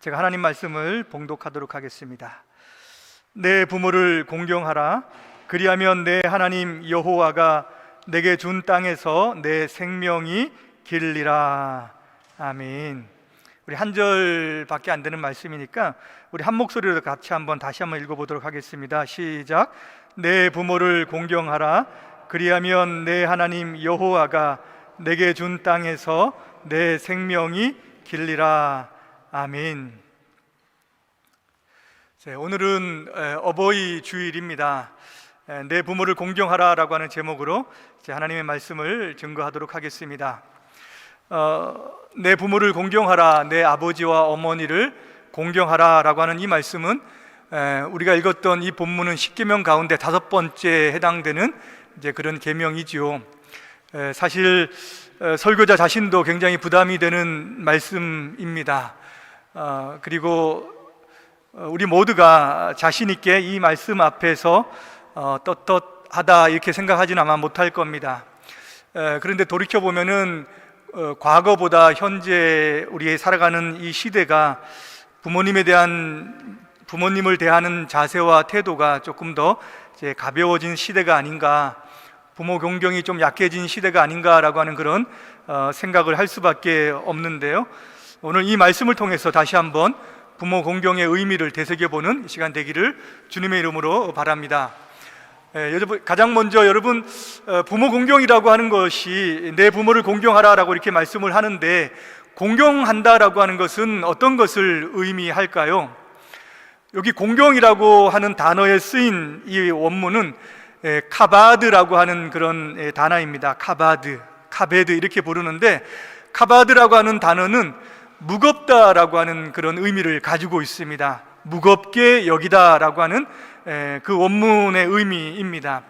제가 하나님 말씀을 봉독하도록 하겠습니다. 내 부모를 공경하라. 그리하면 내 하나님 여호와가 내게 준 땅에서 내 생명이 길리라. 아멘. 우리 한 절밖에 안 되는 말씀이니까 우리 한 목소리로 같이 다시 한번 읽어보도록 하겠습니다. 시작. 내 부모를 공경하라. 그리하면 내 하나님 여호와가 내게 준 땅에서 내 생명이 길리라. 아멘. 오늘은 어버이 주일입니다. 내 부모를 공경하라 라고 하는 제목으로 하나님의 말씀을 증거하도록 하겠습니다. 내 부모를 공경하라, 내 아버지와 어머니를 공경하라 라고 하는 이 말씀은 우리가 읽었던 이 본문은 십계명 가운데 5번째에 해당되는 그런 계명이지요. 사실 설교자 자신도 굉장히 부담이 되는 말씀입니다. 그리고 우리 모두가 자신 있게 이 말씀 앞에서 떳떳하다 이렇게 생각하지는 아마 못할 겁니다. 그런데 돌이켜보면은 과거보다 현재 우리의 살아가는 이 시대가 부모님을 대하는 자세와 태도가 조금 더 가벼워진 시대가 아닌가, 부모 공경이 좀 약해진 시대가 아닌가라고 하는 그런 생각을 할 수밖에 없는데요. 오늘 이 말씀을 통해서 다시 한번 부모 공경의 의미를 되새겨보는 시간 되기를 주님의 이름으로 바랍니다. 가장 먼저 여러분, 부모 공경이라고 하는 것이 내 부모를 공경하라라고 이렇게 말씀을 하는데, 공경한다라고 하는 것은 어떤 것을 의미할까요? 여기 공경이라고 하는 단어에 쓰인 이 원문은 카바드라고 하는 그런 단어입니다. 카베드 이렇게 부르는데, 카바드라고 하는 단어는 무겁다라고 하는 그런 의미를 가지고 있습니다. 무겁게 여기다라고 하는 그 원문의 의미입니다.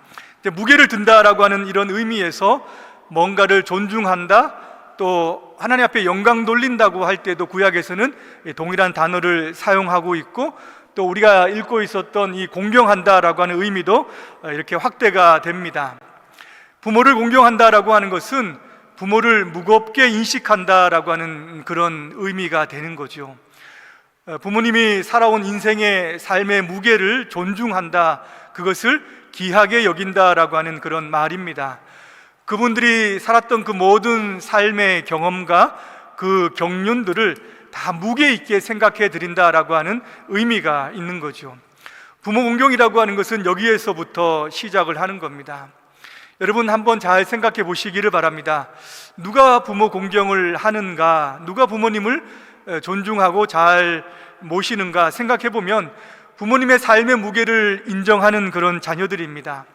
무게를 든다라고 하는 이런 의미에서 뭔가를 존중한다, 또 하나님 앞에 영광 돌린다고 할 때도 구약에서는 동일한 단어를 사용하고 있고, 또 우리가 읽고 있었던 이 공경한다라고 하는 의미도 이렇게 확대가 됩니다. 부모를 공경한다라고 하는 것은 부모를 무겁게 인식한다라고 하는 그런 의미가 되는 거죠. 부모님이 살아온 인생의 삶의 무게를 존중한다, 그것을 귀하게 여긴다라고 하는 그런 말입니다. 그분들이 살았던 그 모든 삶의 경험과 그 경륜들을 다 무게 있게 생각해 드린다라고 하는 의미가 있는 거죠. 부모 공경이라고 하는 것은 여기에서부터 시작을 하는 겁니다. 여러분 한번 잘 생각해 보시기를 바랍니다. 누가 부모 공경을 하는가, 누가 부모님을 존중하고 잘 모시는가 생각해 보면 부모님의 삶의 무게를 인정하는 그런 자녀들입니다.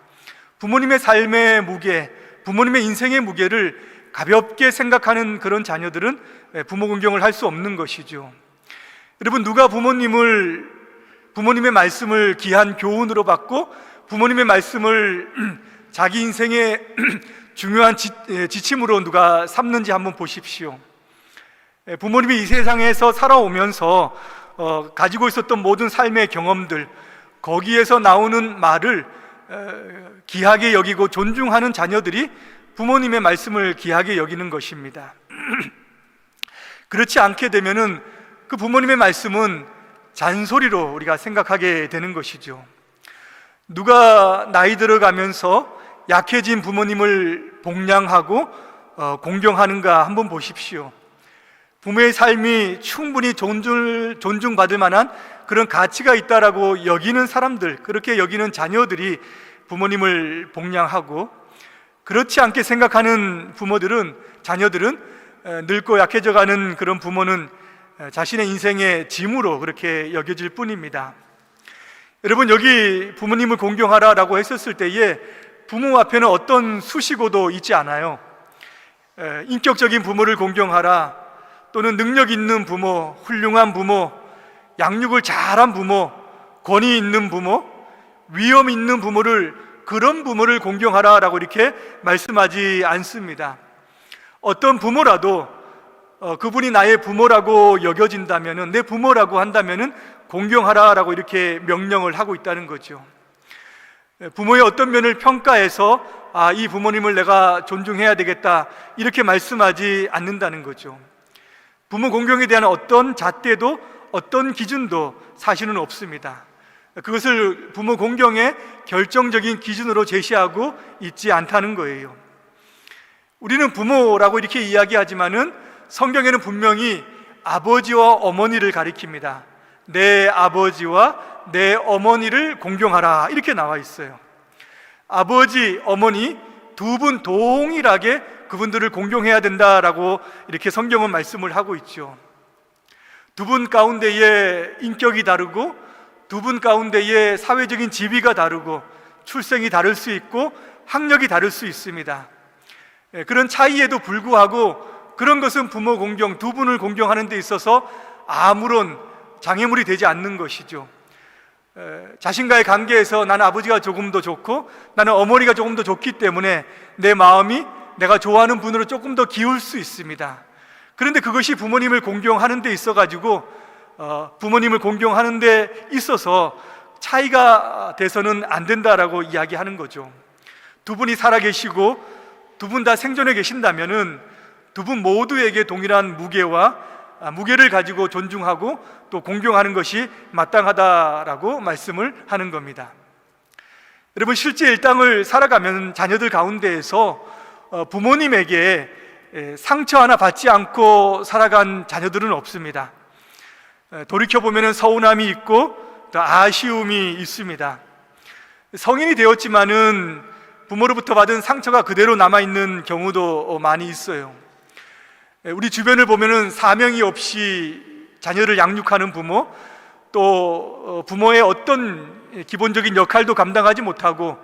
부모님의 삶의 무게, 부모님의 인생의 무게를 가볍게 생각하는 그런 자녀들은 부모 공경을 할 수 없는 것이죠. 여러분, 누가 부모님의 말씀을 귀한 교훈으로 받고 부모님의 말씀을 자기 인생의 중요한 지침으로 누가 삼는지 한번 보십시오. 부모님이 이 세상에서 살아오면서 가지고 있었던 모든 삶의 경험들, 거기에서 나오는 말을 귀하게 여기고 존중하는 자녀들이 부모님의 말씀을 귀하게 여기는 것입니다. 그렇지 않게 되면은 그 부모님의 말씀은 잔소리로 우리가 생각하게 되는 것이죠. 누가 나이 들어가면서 약해진 부모님을 복량하고 공경하는가 한번 보십시오. 부모의 삶이 충분히 존중받을 만한 그런 가치가 있다라고 여기는 사람들, 그렇게 여기는 자녀들이 부모님을 복량하고, 그렇지 않게 생각하는 자녀들은 늙고 약해져가는 그런 부모는 자신의 인생의 짐으로 그렇게 여겨질 뿐입니다. 여러분, 여기 부모님을 공경하라라고 했었을 때에 부모 앞에는 어떤 수식어도 있지 않아요. 인격적인 부모를 공경하라, 또는 능력 있는 부모, 훌륭한 부모, 양육을 잘한 부모, 권위 있는 부모, 위험 있는 그런 부모를 공경하라라고 이렇게 말씀하지 않습니다. 어떤 부모라도 그분이 나의 부모라고 여겨진다면은, 내 부모라고 한다면은 공경하라라고 이렇게 명령을 하고 있다는 거죠. 부모의 어떤 면을 평가해서 이 부모님을 내가 존중해야 되겠다 이렇게 말씀하지 않는다는 거죠. 부모 공경에 대한 어떤 잣대도 어떤 기준도 사실은 없습니다. 그것을 부모 공경의 결정적인 기준으로 제시하고 있지 않다는 거예요. 우리는 부모라고 이렇게 이야기하지만은 성경에는 분명히 아버지와 어머니를 가리킵니다. 내 아버지와 내 어머니를 공경하라, 이렇게 나와 있어요. 아버지, 어머니 두 분 동일하게 그분들을 공경해야 된다라고 이렇게 성경은 말씀을 하고 있죠. 두 분 가운데의 인격이 다르고 두 분 가운데의 사회적인 지위가 다르고 출생이 다를 수 있고 학력이 다를 수 있습니다. 그런 차이에도 불구하고 그런 것은 부모 공경, 두 분을 공경하는 데 있어서 아무런 장애물이 되지 않는 것이죠. 자신과의 관계에서 나는 아버지가 조금 더 좋고 나는 어머니가 조금 더 좋기 때문에 내 마음이 내가 좋아하는 분으로 조금 더 기울 수 있습니다. 그런데 그것이 부모님을 공경하는 데 있어 가지고 부모님을 공경하는 데 있어서 차이가 돼서는 안 된다라고 이야기하는 거죠. 두 분이 살아 계시고 두 분 다 생존해 계신다면은 두 분 모두에게 동일한 무게를 가지고 존중하고 또 공경하는 것이 마땅하다라고 말씀을 하는 겁니다. 여러분, 실제 일상을 살아가면 자녀들 가운데에서 부모님에게 상처 하나 받지 않고 살아간 자녀들은 없습니다. 돌이켜보면 서운함이 있고 또 아쉬움이 있습니다. 성인이 되었지만은 부모로부터 받은 상처가 그대로 남아있는 경우도 많이 있어요. 우리 주변을 보면은 사명이 없이 자녀를 양육하는 부모, 또 부모의 어떤 기본적인 역할도 감당하지 못하고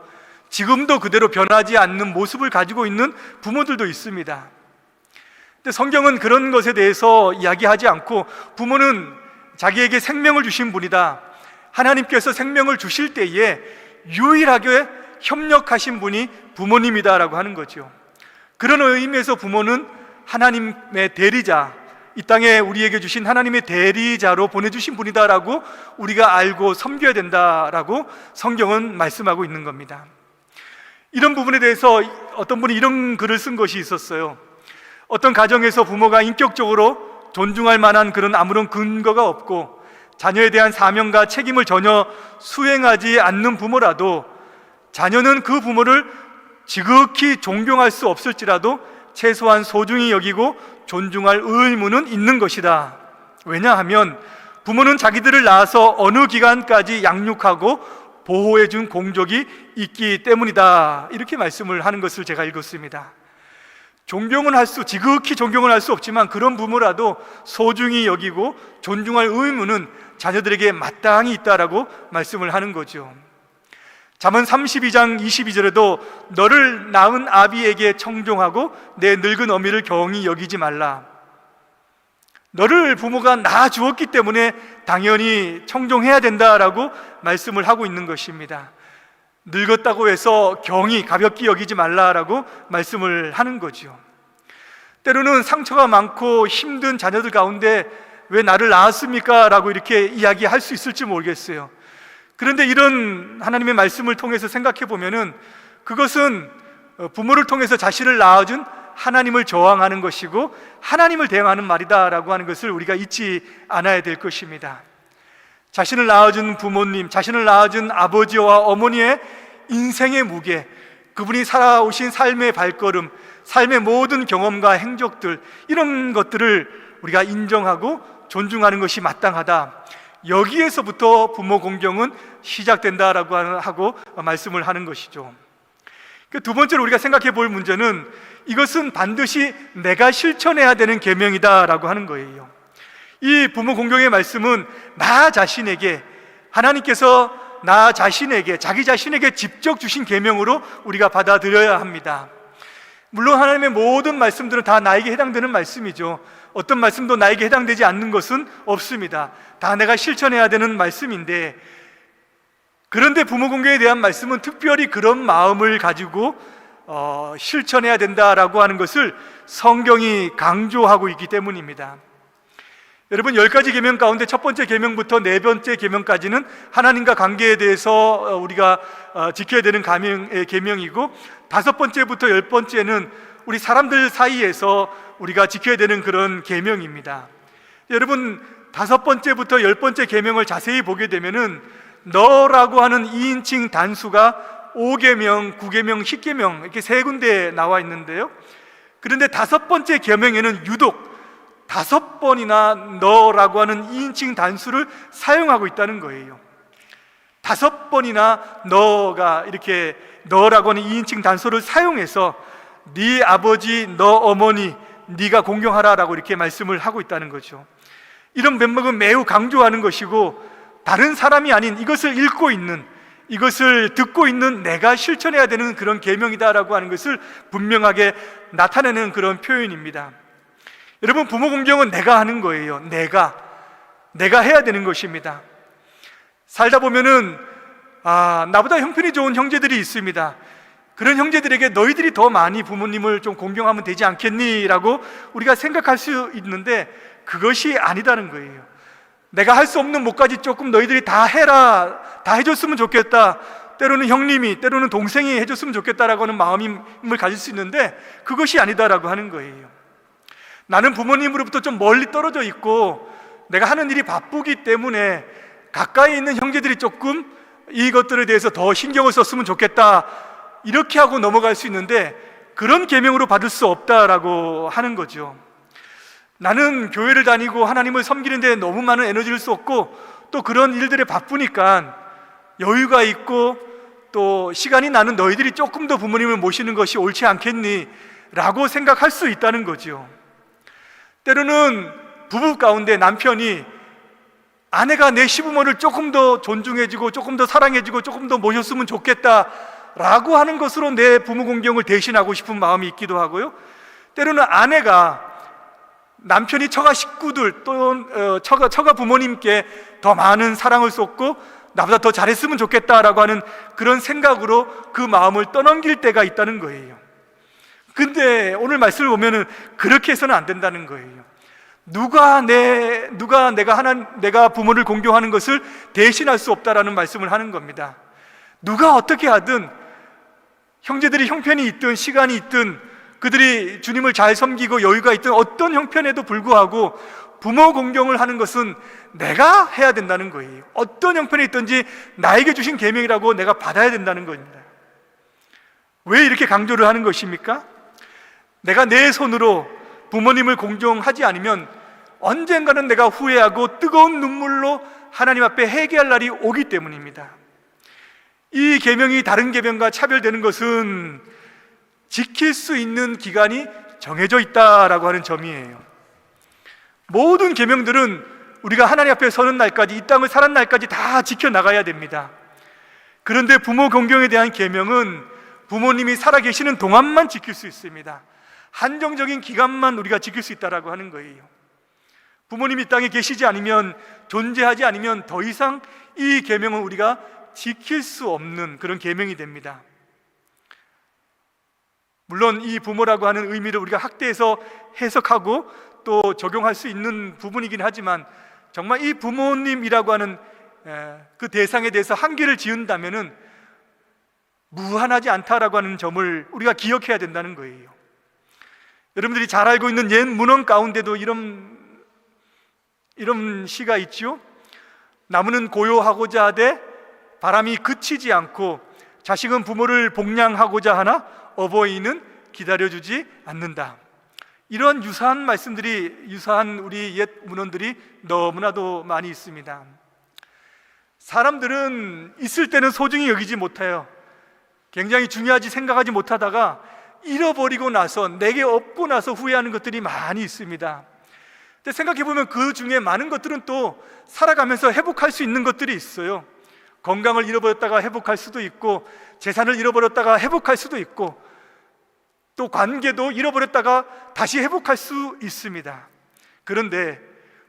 지금도 그대로 변하지 않는 모습을 가지고 있는 부모들도 있습니다. 근데 성경은 그런 것에 대해서 이야기하지 않고 부모는 자기에게 생명을 주신 분이다, 하나님께서 생명을 주실 때에 유일하게 협력하신 분이 부모님이다라고 하는 거죠. 그런 의미에서 부모는 하나님의 대리자, 이 땅에 우리에게 주신 하나님의 대리자로 보내주신 분이다라고 우리가 알고 섬겨야 된다라고 성경은 말씀하고 있는 겁니다. 이런 부분에 대해서 어떤 분이 이런 글을 쓴 것이 있었어요. 어떤 가정에서 부모가 인격적으로 존중할 만한 그런 아무런 근거가 없고 자녀에 대한 사명과 책임을 전혀 수행하지 않는 부모라도 자녀는 그 부모를 지극히 존경할 수 없을지라도 최소한 소중히 여기고 존중할 의무는 있는 것이다. 왜냐하면 부모는 자기들을 낳아서 어느 기간까지 양육하고 보호해 준 공적이 있기 때문이다, 이렇게 말씀을 하는 것을 제가 읽었습니다. 지극히 존경은 할 수 없지만 그런 부모라도 소중히 여기고 존중할 의무는 자녀들에게 마땅히 있다라고 말씀을 하는 거죠. 잠언 32장 22절에도 너를 낳은 아비에게 청종하고 내 늙은 어미를 경히 여기지 말라. 너를 부모가 낳아 주었기 때문에 당연히 청종해야 된다라고 말씀을 하고 있는 것입니다. 늙었다고 해서 경히 가볍게 여기지 말라라고 말씀을 하는 거죠. 때로는 상처가 많고 힘든 자녀들 가운데 왜 나를 낳았습니까? 라고 이렇게 이야기할 수 있을지 모르겠어요. 그런데 이런 하나님의 말씀을 통해서 생각해 보면은 그것은 부모를 통해서 자신을 낳아준 하나님을 저항하는 것이고 하나님을 대항하는 말이다라고 하는 것을 우리가 잊지 않아야 될 것입니다. 자신을 낳아준 부모님, 자신을 낳아준 아버지와 어머니의 인생의 무게, 그분이 살아오신 삶의 발걸음, 삶의 모든 경험과 행적들, 이런 것들을 우리가 인정하고 존중하는 것이 마땅하다. 여기에서부터 부모 공경은 시작된다라고 하고 말씀을 하는 것이죠. 두 번째로 우리가 생각해 볼 문제는 이것은 반드시 내가 실천해야 되는 계명이다라고 하는 거예요. 이 부모 공경의 말씀은 나 자신에게, 하나님께서 나 자신에게, 자기 자신에게 직접 주신 계명으로 우리가 받아들여야 합니다. 물론 하나님의 모든 말씀들은 다 나에게 해당되는 말씀이죠. 어떤 말씀도 나에게 해당되지 않는 것은 없습니다. 다 내가 실천해야 되는 말씀인데, 그런데 부모 공경에 대한 말씀은 특별히 그런 마음을 가지고 실천해야 된다라고 하는 것을 성경이 강조하고 있기 때문입니다. 여러분, 10가지 계명 가운데 첫 번째 계명부터 네 번째 계명까지는 하나님과 관계에 대해서 우리가 지켜야 되는 계명이고, 다섯 번째부터 10번째는 우리 사람들 사이에서 우리가 지켜야 되는 그런 계명입니다. 여러분, 5번째부터 10번째 계명을 자세히 보게 되면은 너라고 하는 2인칭 단수가 5계명, 9계명, 10계명 이렇게 3군데에 나와 있는데요. 그런데 5번째 계명에는 유독 5번이나 너라고 하는 2인칭 단수를 사용하고 있다는 거예요. 5번이나 너가 이렇게 너라고 하는 2인칭 단수를 사용해서 네 아버지, 너 어머니 네가 공경하라라고 이렇게 말씀을 하고 있다는 거죠. 이런 면목은 매우 강조하는 것이고, 다른 사람이 아닌 이것을 읽고 있는, 이것을 듣고 있는 내가 실천해야 되는 그런 계명이다라고 하는 것을 분명하게 나타내는 그런 표현입니다. 여러분, 부모 공경은 내가 하는 거예요. 내가 해야 되는 것입니다. 살다 보면은 나보다 형편이 좋은 형제들이 있습니다. 그런 형제들에게 너희들이 더 많이 부모님을 좀 공경하면 되지 않겠니? 라고 우리가 생각할 수 있는데, 그것이 아니다는 거예요. 내가 할 수 없는 몫까지 조금 너희들이 다 해라, 다 해줬으면 좋겠다, 때로는 형님이, 때로는 동생이 해줬으면 좋겠다라고 하는 마음을 가질 수 있는데, 그것이 아니다라고 하는 거예요. 나는 부모님으로부터 좀 멀리 떨어져 있고 내가 하는 일이 바쁘기 때문에 가까이 있는 형제들이 조금 이것들에 대해서 더 신경을 썼으면 좋겠다, 이렇게 하고 넘어갈 수 있는데, 그런 계명으로 받을 수 없다라고 하는 거죠. 나는 교회를 다니고 하나님을 섬기는 데 너무 많은 에너지를 쏟고 또 그런 일들에 바쁘니까 여유가 있고 또 시간이 나는 너희들이 조금 더 부모님을 모시는 것이 옳지 않겠니? 라고 생각할 수 있다는 거죠. 때로는 부부 가운데 남편이 아내가 내 시부모를 조금 더 존중해주고 조금 더 사랑해주고 조금 더 모셨으면 좋겠다 라고 하는 것으로 내 부모 공경을 대신하고 싶은 마음이 있기도 하고요, 때로는 아내가 남편이 처가 식구들 또는 처가 부모님께 더 많은 사랑을 쏟고 나보다 더 잘했으면 좋겠다라고 하는 그런 생각으로 그 마음을 떠넘길 때가 있다는 거예요. 근데 오늘 말씀을 보면은 그렇게 해서는 안 된다는 거예요. 누가 내가 부모를 공경하는 것을 대신할 수 없다라는 말씀을 하는 겁니다. 누가 어떻게 하든, 형제들이 형편이 있든 시간이 있든, 그들이 주님을 잘 섬기고 여유가 있든 어떤 형편에도 불구하고 부모 공경을 하는 것은 내가 해야 된다는 거예요. 어떤 형편에 있든지 나에게 주신 계명이라고 내가 받아야 된다는 겁니다. 왜 이렇게 강조를 하는 것입니까? 내가 내 손으로 부모님을 공경하지 않으면 언젠가는 내가 후회하고 뜨거운 눈물로 하나님 앞에 회개할 날이 오기 때문입니다. 이 계명이 다른 계명과 차별되는 것은 지킬 수 있는 기간이 정해져 있다라고 하는 점이에요. 모든 계명들은 우리가 하나님 앞에 서는 날까지, 이 땅을 사는 날까지 다 지켜나가야 됩니다. 그런데 부모 공경에 대한 계명은 부모님이 살아계시는 동안만 지킬 수 있습니다. 한정적인 기간만 우리가 지킬 수 있다라고 하는 거예요. 부모님이 이 땅에 계시지 않으면, 존재하지 않으면 더 이상 이 계명은 우리가 지킬 수 없는 그런 계명이 됩니다. 물론 이 부모라고 하는 의미를 우리가 학대해서 해석하고 또 적용할 수 있는 부분이긴 하지만, 정말 이 부모님이라고 하는 그 대상에 대해서 한계를 지은다면은 무한하지 않다라고 하는 점을 우리가 기억해야 된다는 거예요. 여러분들이 잘 알고 있는 옛 문헌 가운데도 이런 시가 있죠. 나무는 고요하고자 하되 바람이 그치지 않고, 자식은 부모를 복량하고자 하나 어버이는 기다려주지 않는다. 이런 유사한 말씀들이, 유사한 우리 옛 문헌들이 너무나도 많이 있습니다. 사람들은 있을 때는 소중히 여기지 못해요. 굉장히 중요하지 생각하지 못하다가 잃어버리고 나서, 내게 없고 나서 후회하는 것들이 많이 있습니다. 근데 생각해보면 그 중에 많은 것들은 또 살아가면서 회복할 수 있는 것들이 있어요. 건강을 잃어버렸다가 회복할 수도 있고, 재산을 잃어버렸다가 회복할 수도 있고, 또 관계도 잃어버렸다가 다시 회복할 수 있습니다. 그런데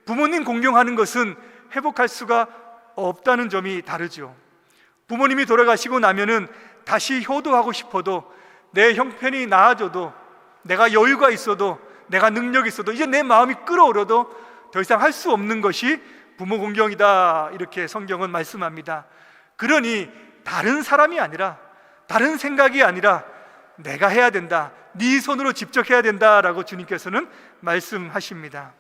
부모님 공경하는 것은 회복할 수가 없다는 점이 다르죠. 부모님이 돌아가시고 나면은 다시 효도하고 싶어도, 내 형편이 나아져도, 내가 여유가 있어도, 내가 능력이 있어도, 이제 내 마음이 끓어오려도 더 이상 할 수 없는 것이 부모 공경이다, 이렇게 성경은 말씀합니다. 그러니 다른 사람이 아니라, 다른 생각이 아니라 내가 해야 된다, 네 손으로 직접 해야 된다라고 주님께서는 말씀하십니다.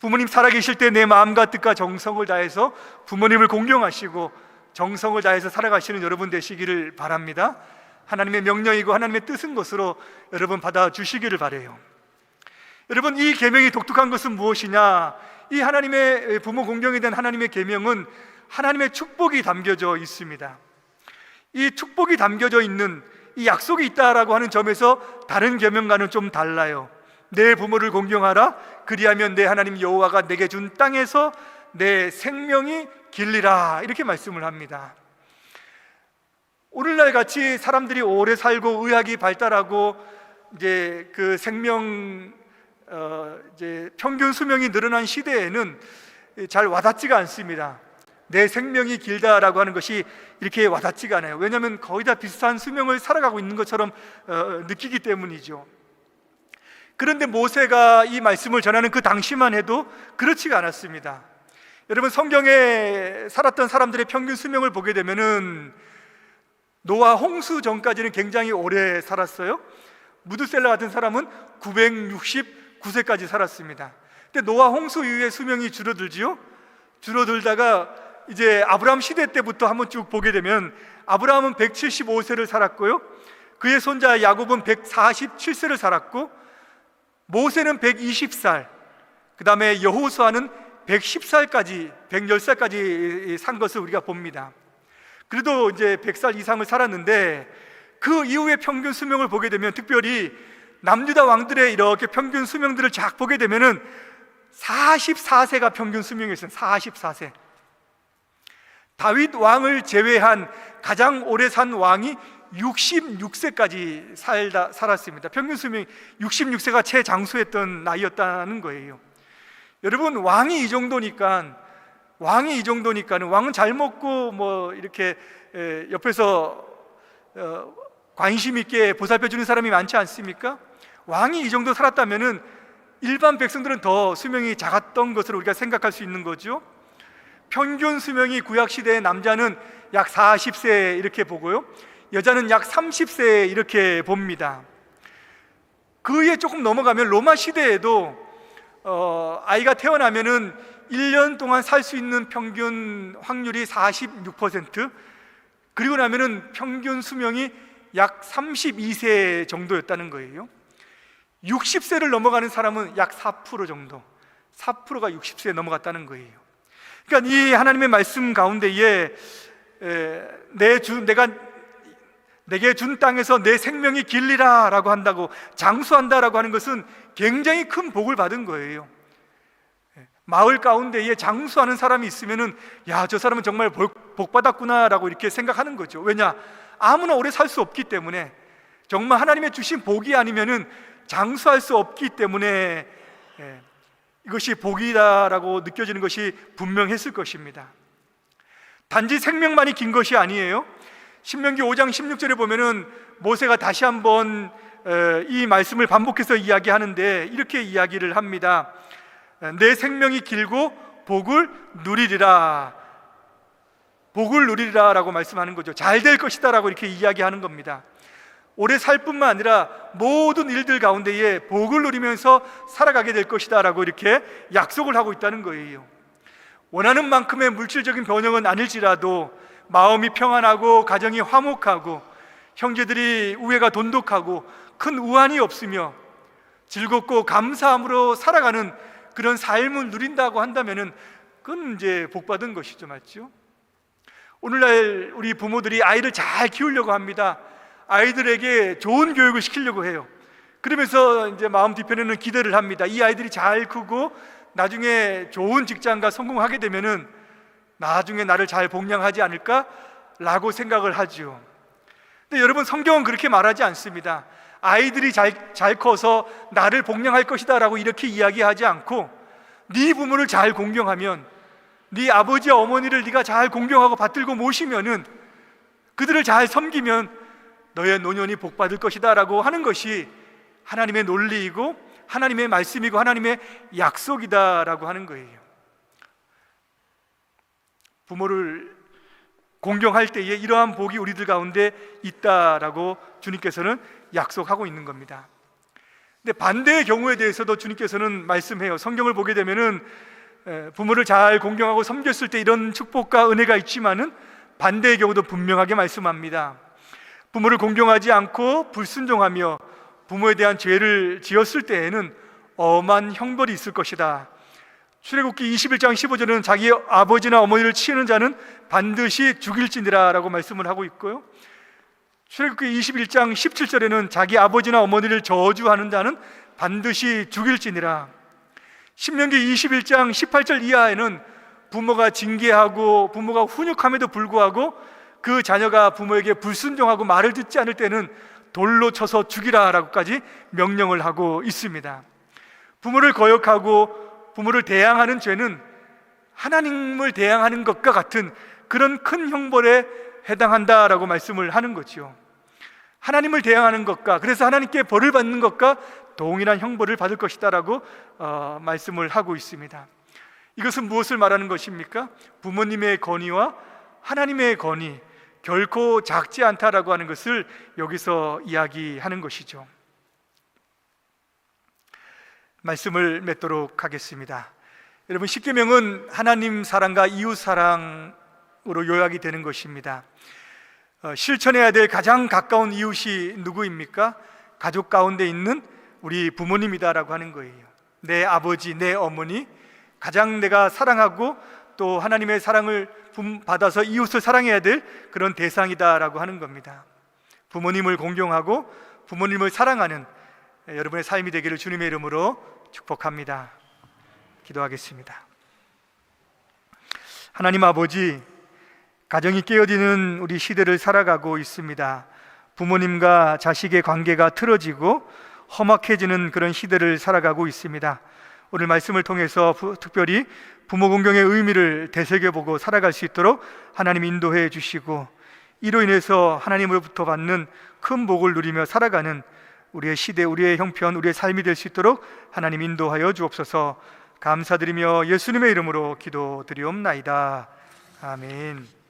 부모님 살아계실 때 내 마음과 뜻과 정성을 다해서 부모님을 공경하시고 정성을 다해서 살아가시는 여러분 되시기를 바랍니다. 하나님의 명령이고 하나님의 뜻인 것으로 여러분 받아주시기를 바라요. 여러분, 이 계명이 독특한 것은 무엇이냐? 이 하나님의 부모 공경에 대한 하나님의 계명은 하나님의 축복이 담겨져 있습니다. 이 축복이 담겨져 있는 이 약속이 있다라고 하는 점에서 다른 계명과는 좀 달라요. 내 부모를 공경하라, 그리하면 내 하나님 여호와가 내게 준 땅에서 내 생명이 길리라, 이렇게 말씀을 합니다. 오늘날 같이 사람들이 오래 살고 의학이 발달하고 이제 그 이제 평균 수명이 늘어난 시대에는 잘 와닿지가 않습니다. 내 생명이 길다라고 하는 것이 이렇게 와닿지가 않아요. 왜냐하면 거의 다 비슷한 수명을 살아가고 있는 것처럼 느끼기 때문이죠. 그런데 모세가 이 말씀을 전하는 그 당시만 해도 그렇지가 않았습니다. 여러분, 성경에 살았던 사람들의 평균 수명을 보게 되면은 노아 홍수 전까지는 굉장히 오래 살았어요. 무드셀라 같은 사람은 969세까지 살았습니다. 근데 노아 홍수 이후에 수명이 줄어들지요. 줄어들다가 이제 아브라함 시대 때부터 한번 쭉 보게 되면 아브라함은 175세를 살았고요, 그의 손자 야곱은 147세를 살았고, 모세는 120살, 그 다음에 여호수아는 110살까지 110살까지 산 것을 우리가 봅니다. 그래도 이제 100살 이상을 살았는데 그 이후의 평균 수명을 보게 되면, 특별히 남유다 왕들의 이렇게 평균 수명들을 쫙 보게 되면은 44세가 평균 수명이었어요. 44세. 다윗 왕을 제외한 가장 오래 산 왕이 66세까지 살았습니다. 평균 수명이 66세가 최장수했던 나이였다는 거예요. 여러분, 왕이 이 정도니까 왕은 잘 먹고 뭐 이렇게 옆에서 관심 있게 보살펴 주는 사람이 많지 않습니까? 왕이 이 정도 살았다면은 일반 백성들은 더 수명이 작았던 것으로 우리가 생각할 수 있는 거죠. 평균 수명이 구약 시대의 남자는 약 40세 이렇게 보고요, 여자는 약 30세 이렇게 봅니다. 그 위에 조금 넘어가면 로마 시대에도 아이가 태어나면은 1년 동안 살 수 있는 평균 확률이 46%, 그리고 나면은 평균 수명이 약 32세 정도였다는 거예요. 60세를 넘어가는 사람은 약 4% 정도, 4%가 60세에 넘어갔다는 거예요. 그러니까 이 하나님의 말씀 가운데에 내가 내게 준 땅에서 내 생명이 길리라 라고 한다고, 장수한다라고 하는 것은 굉장히 큰 복을 받은 거예요. 마을 가운데에 장수하는 사람이 있으면은, 야, 저 사람은 정말 복 받았구나 라고 이렇게 생각하는 거죠. 왜냐? 아무나 오래 살 수 없기 때문에, 정말 하나님의 주신 복이 아니면은 장수할 수 없기 때문에 이것이 복이다라고 느껴지는 것이 분명했을 것입니다. 단지 생명만이 긴 것이 아니에요. 신명기 5장 16절에 보면은 모세가 다시 한번 이 말씀을 반복해서 이야기하는데 이렇게 이야기를 합니다. 내 생명이 길고 복을 누리리라, 복을 누리리라 라고 말씀하는 거죠. 잘 될 것이다 라고 이렇게 이야기하는 겁니다. 오래 살 뿐만 아니라 모든 일들 가운데에 복을 누리면서 살아가게 될 것이다 라고 이렇게 약속을 하고 있다는 거예요. 원하는 만큼의 물질적인 번영은 아닐지라도 마음이 평안하고 가정이 화목하고 형제들이 우애가 돈독하고 큰 우환이 없으며 즐겁고 감사함으로 살아가는 그런 삶을 누린다고 한다면은 그건 이제 복받은 것이죠, 맞죠? 오늘날 우리 부모들이 아이를 잘 키우려고 합니다. 아이들에게 좋은 교육을 시키려고 해요. 그러면서 이제 마음 뒤편에는 기대를 합니다. 이 아이들이 잘 크고 나중에 좋은 직장과 성공하게 되면은 나중에 나를 잘 복양하지 않을까라고 생각을 하죠. 근데 여러분, 성경은 그렇게 말하지 않습니다. 아이들이 잘 커서 나를 복양할 것이다 라고 이렇게 이야기하지 않고, 네 부모를 잘 공경하면, 네 아버지와 어머니를 네가 잘 공경하고 받들고 모시면은, 그들을 잘 섬기면 너의 노년이 복받을 것이다 라고 하는 것이 하나님의 논리이고 하나님의 말씀이고 하나님의 약속이다 라고 하는 거예요. 부모를 공경할 때에 이러한 복이 우리들 가운데 있다라고 주님께서는 약속하고 있는 겁니다. 근데 반대의 경우에 대해서도 주님께서는 말씀해요. 성경을 보게 되면은 부모를 잘 공경하고 섬겼을 때 이런 축복과 은혜가 있지만은 반대의 경우도 분명하게 말씀합니다. 부모를 공경하지 않고 불순종하며 부모에 대한 죄를 지었을 때에는 엄한 형벌이 있을 것이다. 출애굽기 21장 15절은 자기 아버지나 어머니를 치는 자는 반드시 죽일지니라 라고 말씀을 하고 있고요, 출애굽기 21장 17절에는 자기 아버지나 어머니를 저주하는 자는 반드시 죽일지니라. 신명기 21장 18절 이하에는 부모가 징계하고 부모가 훈육함에도 불구하고 그 자녀가 부모에게 불순종하고 말을 듣지 않을 때는 돌로 쳐서 죽이라 라고까지 명령을 하고 있습니다. 부모를 거역하고 부모를 대항하는 죄는 하나님을 대항하는 것과 같은 그런 큰 형벌에 해당한다라고 말씀을 하는 거지요. 하나님을 대항하는 것과, 그래서 하나님께 벌을 받는 것과 동일한 형벌을 받을 것이다라고 말씀을 하고 있습니다. 이것은 무엇을 말하는 것입니까? 부모님의 권위와 하나님의 권위 결코 작지 않다라고 하는 것을 여기서 이야기하는 것이죠. 말씀을 맺도록 하겠습니다. 여러분, 십계명은 하나님 사랑과 이웃 사랑으로 요약이 되는 것입니다. 실천해야 될 가장 가까운 이웃이 누구입니까? 가족 가운데 있는 우리 부모님이다라고 하는 거예요. 내 아버지, 내 어머니, 가장 내가 사랑하고 또 하나님의 사랑을 받아서 이웃을 사랑해야 될 그런 대상이다라고 하는 겁니다. 부모님을 공경하고 부모님을 사랑하는 여러분의 삶이 되기를 주님의 이름으로 축복합니다. 기도하겠습니다. 하나님 아버지, 가정이 깨어지는 우리 시대를 살아가고 있습니다. 부모님과 자식의 관계가 틀어지고 험악해지는 그런 시대를 살아가고 있습니다. 오늘 말씀을 통해서 특별히 부모 공경의 의미를 되새겨보고 살아갈 수 있도록 하나님 인도해 주시고, 이로 인해서 하나님으로부터 받는 큰 복을 누리며 살아가는 우리의 시대, 우리의 형편, 우리의 삶이 될 수 있도록 하나님 인도하여 주옵소서. 감사드리며 예수님의 이름으로 기도드리옵나이다. 아멘.